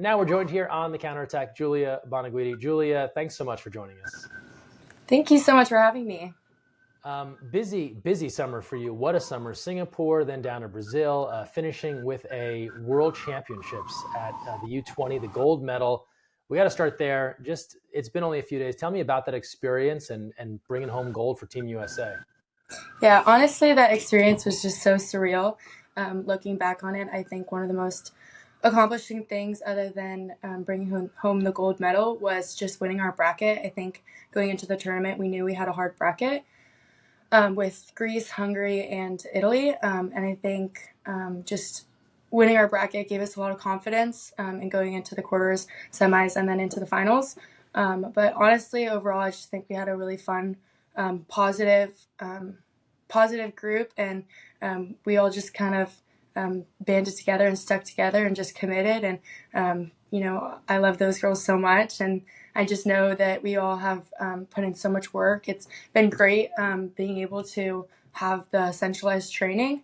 Now we're joined here on the counterattack, Julia Bonaguidi. Julia, thanks so much for joining us. Thank you so much for having me. Busy summer for you. What a summer. Singapore, then down to Brazil, finishing with a World Championships at the U20, the gold medal. We got to start there. It's been only a few days. Tell me about that experience and bringing home gold for Team USA. Yeah, honestly, that experience was just so surreal. Looking back on it, I think one of the most accomplishing things other than bringing home the gold medal was just winning our bracket. I think going into the tournament, we knew we had a hard bracket with Greece, Hungary, and Italy. And I think just winning our bracket gave us a lot of confidence in going into the quarters, semis, and then into the finals. But honestly, overall, I just think we had a really fun, positive group, and we all just kind of banded together and stuck together and just committed. And, I love those girls so much. And I just know that we all have put in so much work. It's been great being able to have the centralized training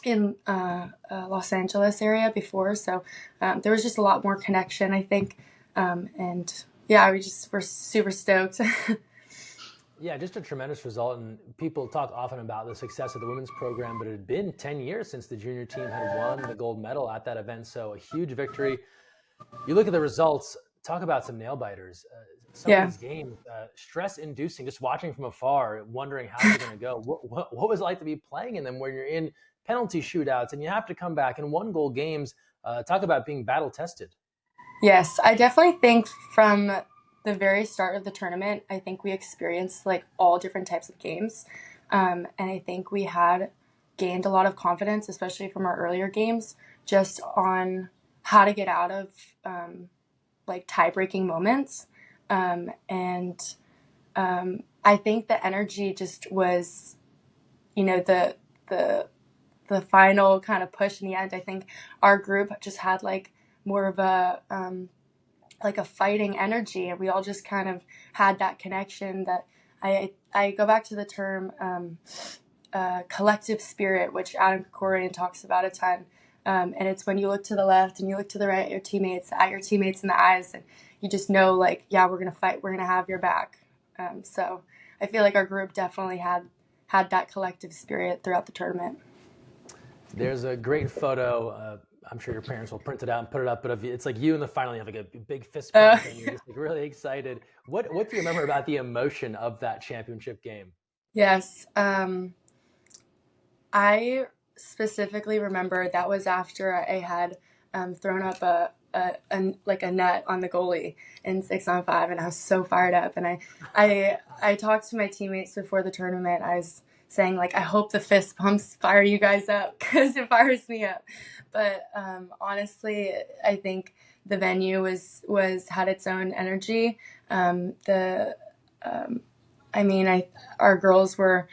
in Los Angeles area before. So there was just a lot more connection, I think. And yeah, we're super stoked. Yeah, just a tremendous result. And people talk often about the success of the women's program, but it had been 10 years since the junior team had won the gold medal at that event. So a huge victory. You look at the results, talk about some nail biters. Some of these games, stress inducing, just watching from afar, wondering how they're going to go. What was it like to be playing in them when you're in penalty shootouts and you have to come back in 1-goal games? Talk about being battle tested. Yes, I definitely think from the very start of the tournament, I think we experienced like all different types of games. And I think we had gained a lot of confidence, especially from our earlier games, just on how to get out of like tie-breaking moments. And I think the energy just was, the final kind of push in the end. I think our group just had like more of a fighting energy, and we all just kind of had that connection that I go back to the term collective spirit, which Adam Krikorian talks about a ton. And it's when you look to the left and you look to the right at your teammates in the eyes, and you just know, like, yeah, we're going to fight. We're going to have your back. So I feel like our group definitely had that collective spirit throughout the tournament. There's a great photo. I'm sure your parents will print it out and put it up, but it's like you in the final, you have like a big fist pump and you're just like really excited. What do you remember about the emotion of that championship game? Yes. I specifically remember that was after I had thrown up a net on the goalie in 6-on-5, and I was so fired up. And I talked to my teammates before the tournament. I was saying, like, I hope the fist pumps fire you guys up, because it fires me up. But honestly, I think the venue had its own energy. Our girls were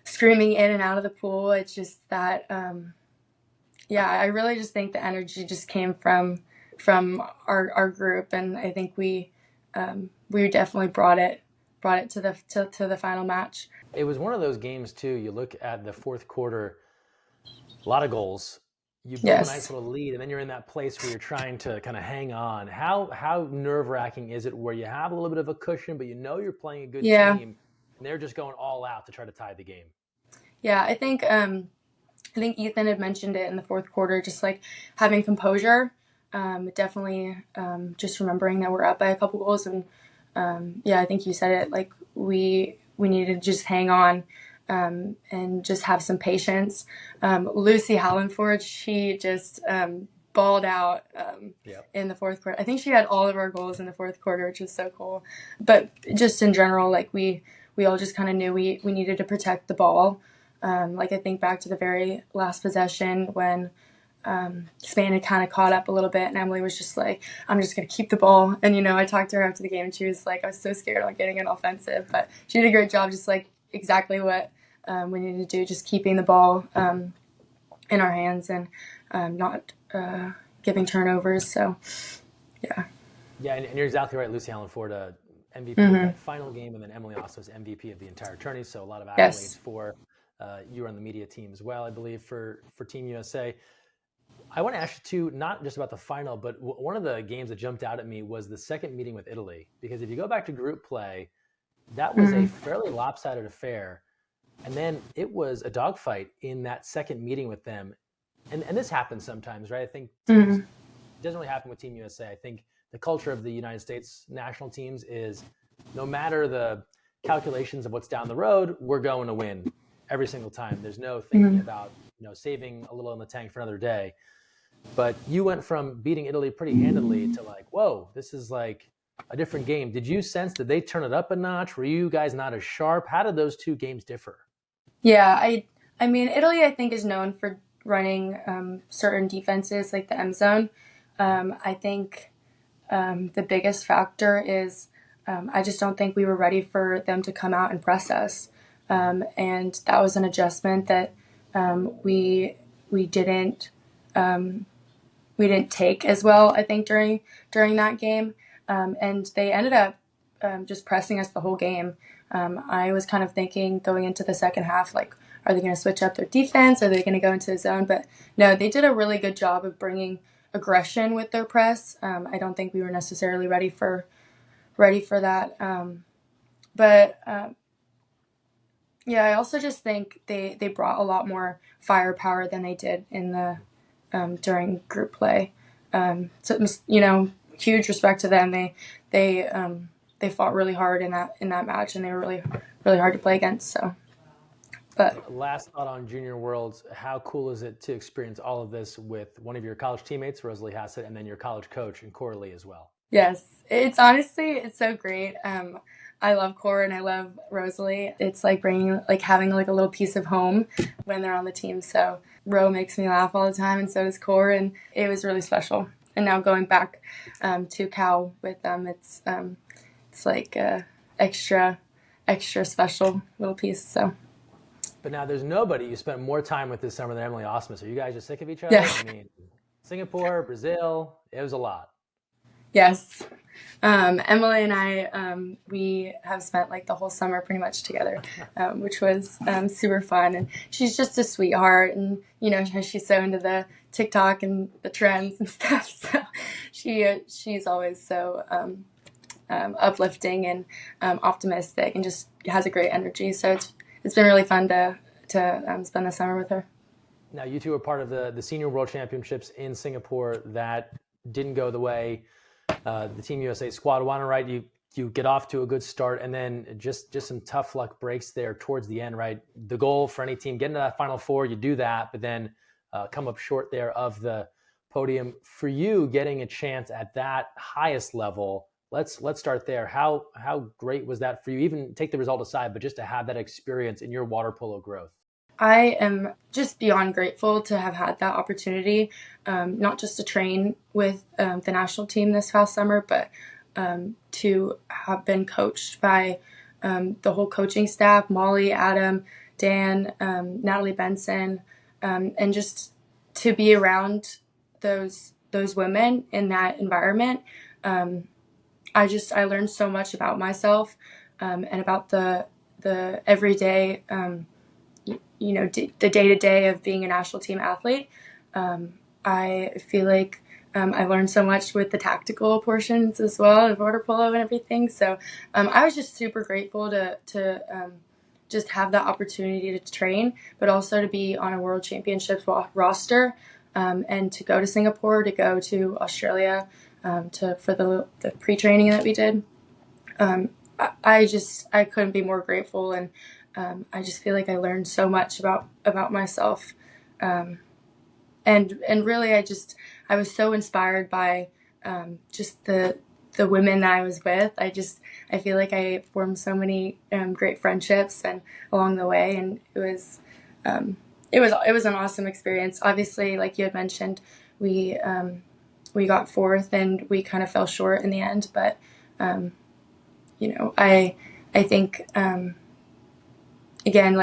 screaming in and out of the pool. It's just that, I really just think the energy just came from our group, and I think we definitely brought it to the final match. It was one of those games too. You look at the fourth quarter, a lot of goals. You build a nice little lead, and then you're in that place where you're trying to kind of hang on. How nerve-wracking is it where you have a little bit of a cushion, but you know you're playing a good team, and they're just going all out to try to tie the game? Yeah, I think Ethan had mentioned it in the fourth quarter, just like having composure. Definitely just remembering that we're up by a couple goals, and I think you said it. Like we needed to just hang on. And just have some patience. Lucy Hallenford, she just balled out in the fourth quarter. I think she had all of our goals in the fourth quarter, which was so cool. But just in general, like we all just kind of knew we needed to protect the ball. Like I think back to the very last possession when Spain had kind of caught up a little bit, and Emily was just like, I'm just going to keep the ball. And, I talked to her after the game, and she was like, I was so scared on getting an offensive. But she did a great job, just like exactly what we needed to do, just keeping the ball in our hands and not giving turnovers. So, yeah. Yeah, and you're exactly right. Lucy Hallenford, MVP of that final game, and then Emily also was MVP of the entire tourney. So a lot of accolades for you were on the media team as well, I believe, for Team USA. I want to ask you too, not just about the final, but one of the games that jumped out at me was the second meeting with Italy. Because if you go back to group play, that was a Mm-hmm. fairly lopsided affair. And then it was a dogfight in that second meeting with them. And this happens sometimes, right? I think teams, Mm-hmm. it doesn't really happen with Team USA. I think the culture of the United States national teams is no matter the calculations of what's down the road, we're going to win every single time. There's no thinking Mm-hmm. about, saving a little in the tank for another day. But you went from beating Italy pretty handedly to like, whoa, this is like a different game. Did you sense that they turn it up a notch? Were you guys not as sharp? How did those two games differ? Yeah, I mean, Italy, I think, is known for running certain defenses like the M zone. I think the biggest factor is I just don't think we were ready for them to come out and press us, and that was an adjustment that we didn't we didn't take as well. I think during that game, and they ended up just pressing us the whole game. I was kind of thinking going into the second half, like, are they going to switch up their defense? Are they going to go into the zone? But no, they did a really good job of bringing aggression with their press. I don't think we were necessarily ready for that. But yeah, I also just think they brought a lot more firepower than they did in the during group play. So huge respect to them. They fought really hard in that match, and they were really hard to play against. So, but Last thought on Junior Worlds, how cool is it to experience all of this with one of your college teammates, Rosalie Hassett, and then your college coach and Coralie as well? yes, it's so great. I love Cora and I love Rosalie. It's like having like a little piece of home when they're on the team. So Ro makes me laugh all the time, and so does Cora, and it was really special. And now going back to Cal with them, it's like a extra special little piece. So. But now there's nobody you spent more time with this summer than Emily Osmus. Are you guys just sick of each other? Yeah. I mean, Singapore, Brazil, it was a lot. Yes. Emily and I, we have spent like the whole summer pretty much together, which was super fun. And she's just a sweetheart. And, she's so into the TikTok and the trends and stuff. So she's always so uplifting and optimistic and just has a great energy. So it's been really fun to spend the summer with her. Now, you two are part of the Senior World Championships in Singapore that didn't go the way the Team USA squad wanted, right? You get off to a good start, and then just some tough luck breaks there towards the end, right? The goal for any team, get into that Final Four, you do that, but then come up short there of the podium. For you, getting a chance at that highest level, let's start there. How great was that for you? Even take the result aside, but just to have that experience in your water polo growth. I am just beyond grateful to have had that opportunity, not just to train with the national team this past summer, but to have been coached by the whole coaching staff, Molly, Adam, Dan, Natalie Benson, and just to be around those women in that environment. I learned so much about myself and about the everyday the day-to-day of being a national team athlete. I feel like I learned so much with the tactical portions as well of water polo and everything. So I was just super grateful to just have that opportunity to train, but also to be on a World Championships roster and to go to Singapore, to go to Australia for the pre-training that we did. I couldn't be more grateful, and I just feel like I learned so much about myself, and really I was so inspired by just the women that I was with. I feel like I formed so many great friendships and along the way, and it was an awesome experience. Obviously, like you had mentioned, we got fourth and we kind of fell short in the end, but I think. Again,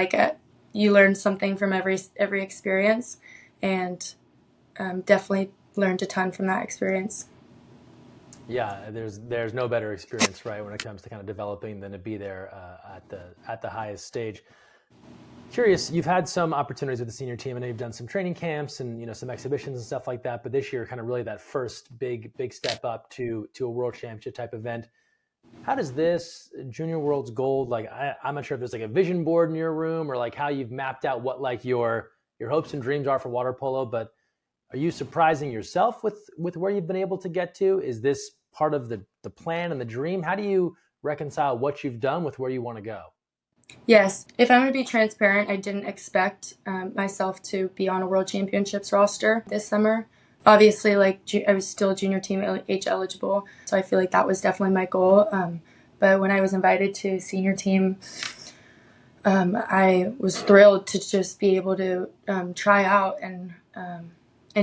you learn something from every experience, and definitely learned a ton from that experience. Yeah, there's no better experience, right, when it comes to kind of developing than to be there at the highest stage. Curious, you've had some opportunities with the senior team. I know you've done some training camps and some exhibitions and stuff like that. But this year, kind of really that first big step up to a world championship type event. How does this Junior Worlds Gold, like I'm not sure if there's like a vision board in your room or like how you've mapped out what like your hopes and dreams are for water polo, but are you surprising yourself with where you've been able to get to? Is this part of the plan and the dream? How do you reconcile what you've done with where you want to go? Yes, if I'm going to be transparent, I didn't expect myself to be on a World Championships roster this summer. Obviously, like I was still junior team age eligible, so I feel like that was definitely my goal. But when I was invited to senior team, I was thrilled to just be able to try out and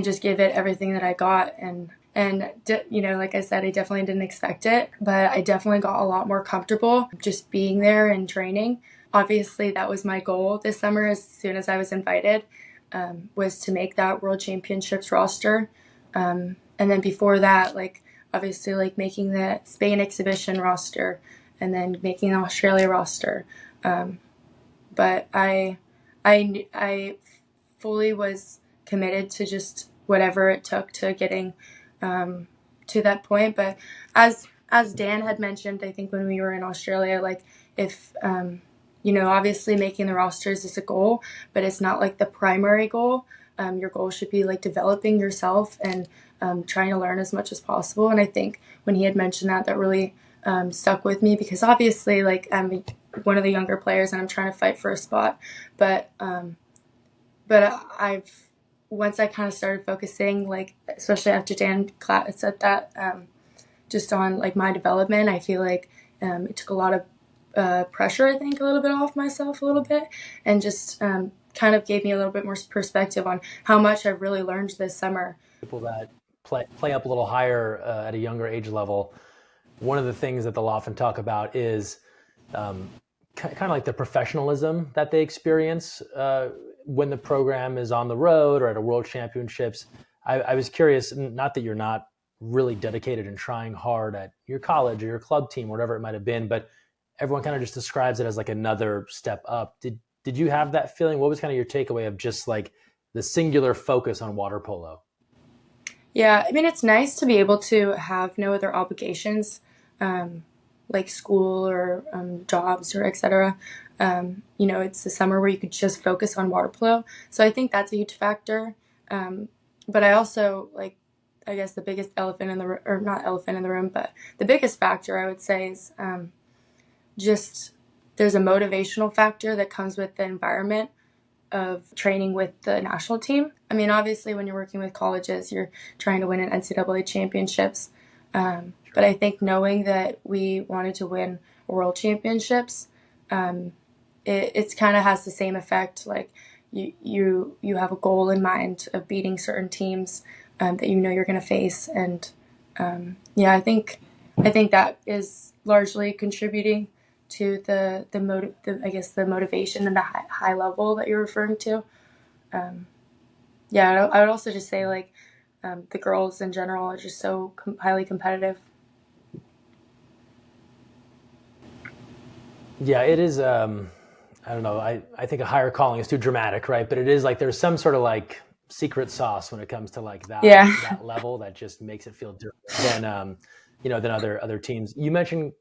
just give it everything that I got. And like I said, I definitely didn't expect it, but I definitely got a lot more comfortable just being there and training. Obviously, that was my goal this summer as soon as I was invited, was to make that World Championships roster. And then before that, like obviously like making the Spain exhibition roster and then making the Australia roster. But I fully was committed to just whatever it took to getting to that point. But as Dan had mentioned, I think when we were in Australia, like if obviously making the rosters is a goal, but it's not like the primary goal. Your goal should be like developing yourself and trying to learn as much as possible. And I think when he had mentioned that really stuck with me, because obviously like I'm one of the younger players and I'm trying to fight for a spot. But I've once I kind of started focusing, like especially after Dan said that, just on like my development, I feel like it took a lot of pressure, I think, a little bit off myself a little bit, and just kind of gave me a little bit more perspective on how much I've really learned this summer. People that play up a little higher at a younger age level, one of the things that they'll often talk about is kind of like the professionalism that they experience when the program is on the road or at a world championships. I was curious, not that you're not really dedicated and trying hard at your college or your club team, or whatever it might have been, but everyone kind of just describes it as like another step up. Did you have that feeling? What was kind of your takeaway of just like the singular focus on water polo? Yeah, I mean, it's nice to be able to have no other obligations, like school or jobs or etc. It's the summer where you could just focus on water polo. So I think that's a huge factor. But I also like, I guess the biggest elephant in the room, or not elephant in the room, but the biggest factor I would say is just there's a motivational factor that comes with the environment of training with the national team. I mean, obviously, when you're working with colleges, you're trying to win an NCAA championships. But I think knowing that we wanted to win world championships, it's kind of has the same effect. Like you have a goal in mind of beating certain teams that you're going to face, and I think that is largely contributing to the motivation and the high level that you're referring to. I would also just say like the girls in general are just so highly competitive. Yeah, it is. I don't know. I think a higher calling is too dramatic, right? But it is like there's some sort of like secret sauce when it comes to like that level that just makes it feel different than other teams. You mentioned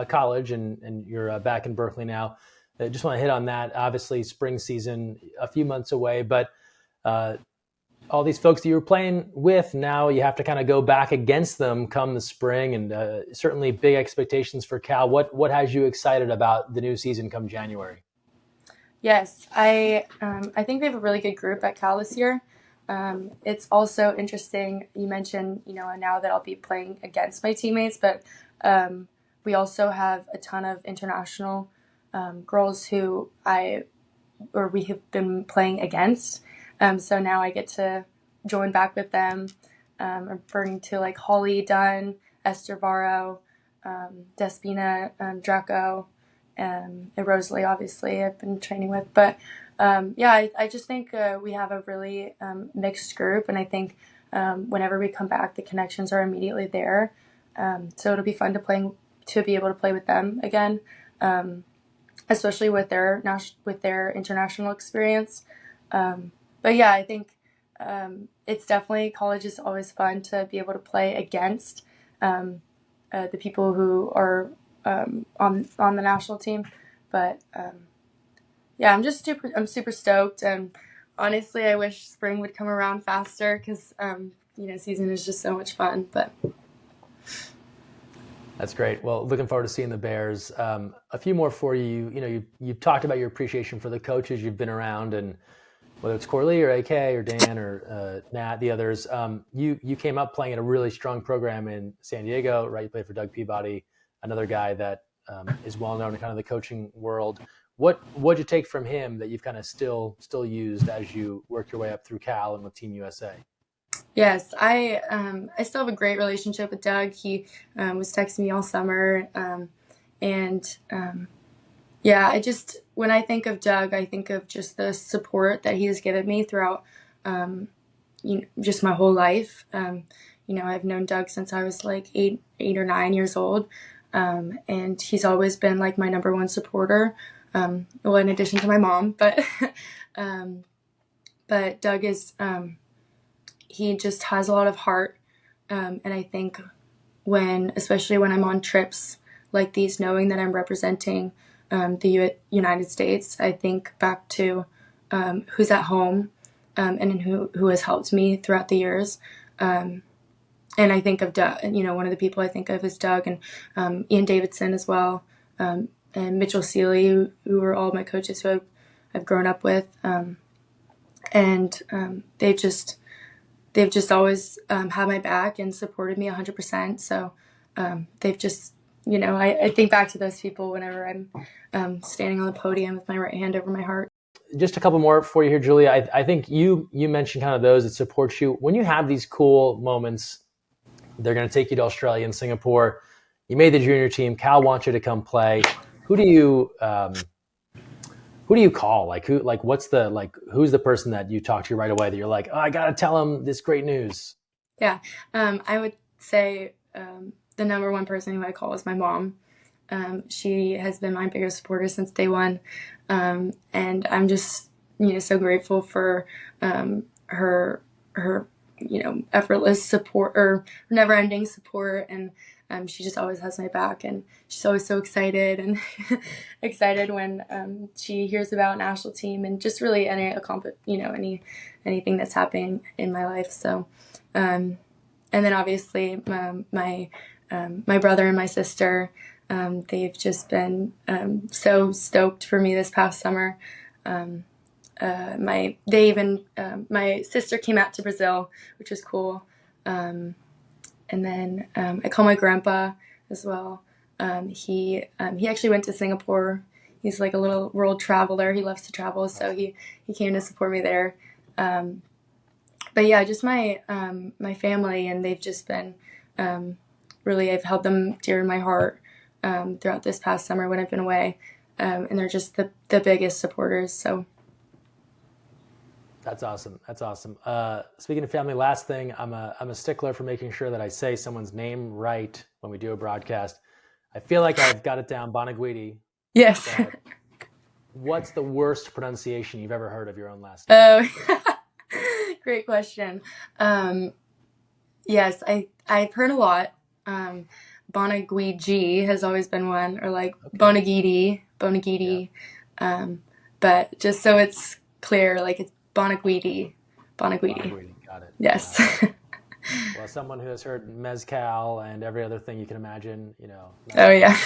college and you're back in Berkeley now. I just want to hit on that. Obviously, spring season a few months away, but all these folks that you were playing with, now you have to kind of go back against them come the spring, and certainly big expectations for Cal. What has you excited about the new season come January? Yes, I think we have a really good group at Cal this year. It's also interesting. You mentioned, now that I'll be playing against my teammates, but we also have a ton of international girls who we have been playing against. So now I get to join back with them. I'm referring to like Holly Dunn, Esther Varro, Despina Draco, and Rosalie, obviously, I've been training with. But I just think we have a really mixed group, and I think whenever we come back, the connections are immediately there. So it'll be fun to be able to play with them again. especially with their international experience. But yeah, I think it's definitely, college is always fun to be able to play against the people who are on the national team. But yeah, I'm super stoked, and honestly, I wish spring would come around faster because season is just so much fun. But That's great. Well, looking forward to seeing the Bears. A few more for you. You've talked about your appreciation for the coaches you've been around, and whether it's Corley or AK or Dan or Nat, the others. You came up playing in a really strong program in San Diego, right? You played for Doug Peabody, another guy that is well known in kind of the coaching world. What'd you take from him that you've kind of still used as you work your way up through Cal and with Team USA? yes, I still have a great relationship with Doug. He was texting me all summer, and yeah, when I think of Doug, I think of just the support that he has given me throughout just my whole life. I've known Doug since I was like 8 or 9 years old, and he's always been like my number one supporter. Well, in addition to my mom, but but Doug is he just has a lot of heart, and I think especially when I'm on trips like these, knowing that I'm representing the United States, I think back to who's at home and who has helped me throughout the years. And I think of Doug, one of the people I think of is Doug, and Ian Davidson as well, and Mitchell Seeley, who are all my coaches who I've grown up with. And they've just always had my back and supported me 100%. So they've just, I think back to those people whenever I'm standing on the podium with my right hand over my heart. Just a couple more for you here, Julia. I think you mentioned kind of those that support you. When you have these cool moments, they're going to take you to Australia and Singapore. You made the junior team. Cal wants you to come play. Who do you call? Who's the person that you talk to right away that you're like, oh, I got to tell him this great news? Yeah. I would say the number one person who I call is my mom. She has been my biggest supporter since day one. And I'm just, so grateful for her effortless support or never ending support. And she just always has my back, and she's always so excited and excited when she hears about national team and just really anything that's happening in my life. So, and then obviously my brother and my sister, they've just been so stoked for me this past summer. My sister came out to Brazil, which was cool. And then I call my grandpa as well. He actually went to Singapore. He's like a little world traveler. He loves to travel, so he came to support me there. But yeah, just my family, and they've just been really, I've held them dear in my heart throughout this past summer when I've been away, and they're just the biggest supporters. So. That's awesome. That's awesome. Speaking of family, last thing, I'm a stickler for making sure that I say someone's name right when we do a broadcast. I feel like I've got it down, Bonaguidi. Yes. What's the worst pronunciation you've ever heard of your own last name? Oh, great question. Yes, I've heard a lot. Bonaguidi has always been one, or like okay. Bonaguidi. Yeah. But just so it's clear, like it's Bonaguidi. Got it. Yes. Well, someone who has heard Mescall and every other thing you can imagine, Oh, yeah.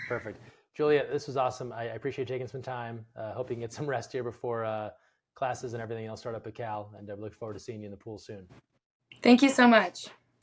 Perfect. Julia, this was awesome. I appreciate taking some time. Hope you can get some rest here before classes and everything else start up at Cal, and I look forward to seeing you in the pool soon. Thank you so much.